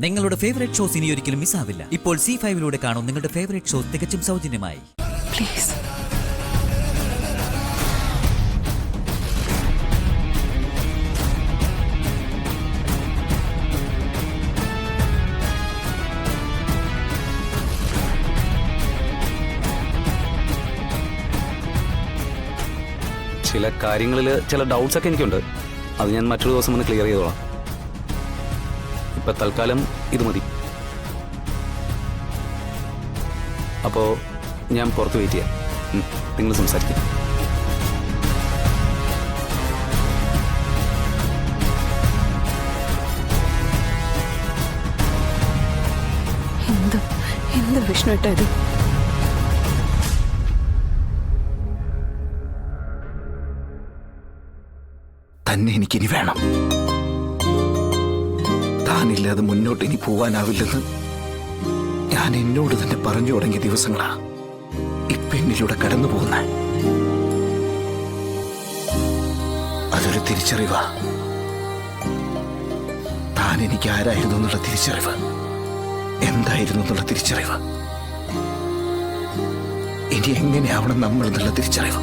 നിങ്ങളുടെ favourite shows ഇനി ഒരിക്കലും മിസ്സാവില്ല. ഇപ്പോൾ C5 കാണും നിങ്ങളുടെ ഫേവറേറ്റ് ഷോസ് തികച്ചും സൗജന്യമായി. പ്ലീസ്. ചില കാര്യങ്ങളിൽ ചില ഡൗട്ട്സ് ഒക്കെ എനിക്കുണ്ട്. അത് ഞാൻ മറ്റൊരു ദിവസം ഒന്ന് ക്ലിയർ ചെയ്തോളാം. ഇപ്പൊ തൽക്കാലം ഇത് മതി. അപ്പോൾ ഞാൻ പുറത്ത് വെയിറ്റ് ചെയ്യാം. നിങ്ങൾ സംസാരിക്കും. എന്താ വിഷ്ണു ഏട്ടാ ഇത്? തന്നെ എനിക്കിനി വേണം. താനില്ലാതെ മുന്നോട്ട് ഇനി പോവാനാവില്ലെന്ന് ഞാൻ എന്നോട് തന്നെ പറഞ്ഞു തുടങ്ങിയ ദിവസങ്ങളാ ഇപ്പെന്നിലൂടെ കടന്നു പോകുന്ന. അതൊരു തിരിച്ചറിവാ. താൻ എനിക്ക് ആരായിരുന്നു എന്നുള്ള തിരിച്ചറിവ്, എന്തായിരുന്നു എന്നുള്ള തിരിച്ചറിവ്, ഇനി എങ്ങനെയാവണം നമ്മൾ എന്നുള്ള തിരിച്ചറിവ്.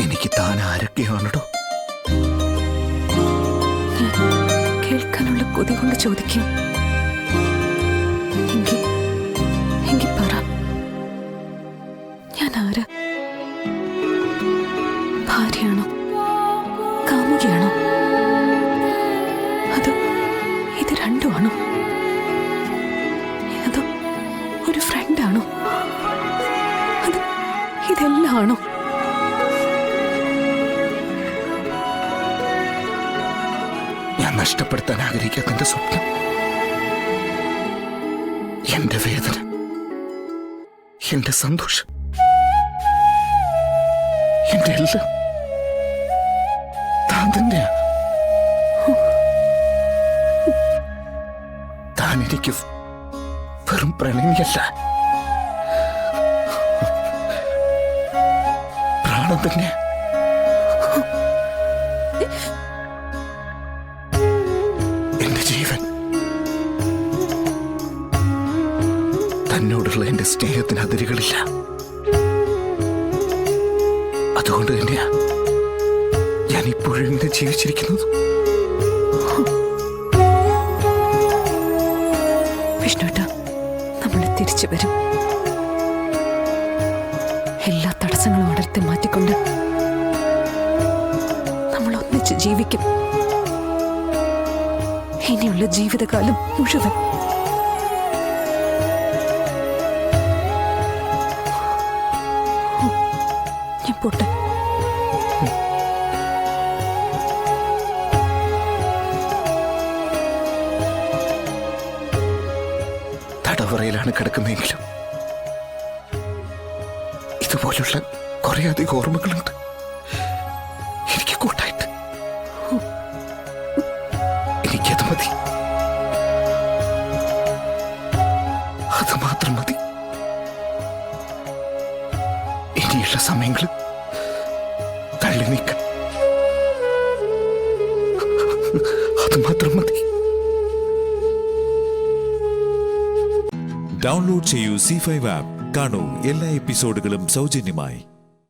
എനിക്ക് താൻ ആരൊക്കെയാണോ കേൾക്കാനുള്ള കൊതി കൊണ്ട് ചോദിക്കും. എങ്കിൽ പറ, ഞാൻ ആരാ? ഭാര്യയാണോ? കാമുകിയാണോ? അതോ ഇത് രണ്ടുമാണോ? അതോ ഒരു ഫ്രണ്ടാണോ? അത് ഇതെല്ലാം ആണോ? ഞാൻ നഷ്ടപ്പെടുത്താൻ ആഗ്രഹിക്കാത്ത എന്റെ സ്വപ്നം, എന്റെ വേദന, എന്റെ സന്തോഷം, എന്റെ എല്ലാം താൻ തന്നെയാ. താൻ എനിക്ക് വെറും പ്രണയിയല്ല, പ്രാണം തന്നെയാ. ജീവൻ. തന്നോടുള്ള എന്റെ സ്നേഹത്തിന് അതിരുകളില്ല. അതുകൊണ്ട് തന്നെയാ ഞാൻ ഇപ്പോഴും ഇങ്ങനെ ജീവിച്ചിരിക്കുന്നത്. വിഷ്ണുട്ടാ, നമ്മൾ തിരിച്ചു വരും. എല്ലാ തടസ്സങ്ങളും അടർത്തി മാറ്റിക്കൊണ്ട് നമ്മൾ ഒന്നിച്ച് ജീവിക്കും. ഇനിയുള്ള ജീവിതകാലം മുഴുവൻ. ഞാൻ പോട്ടെ. തടവറയിലാണ് കിടക്കുന്നതെങ്കിലും ഇതുപോലുള്ള കുറെ അധികം ഓർമ്മകളുണ്ട് എനിക്ക് കൂട്ടായിട്ട്. എനിക്കത് മതി, അത് മാത്രം മതി. ഇനിയുള്ള സമയങ്ങൾ തള്ളി നീക്കാൻ അത് മാത്രം മതി. ഡൗൺലോഡ് ചെയ്യൂ C5 ആപ്പ്. കാണൂ എല്ലാ എപ്പിസോഡുകളും സൗജന്യമായി.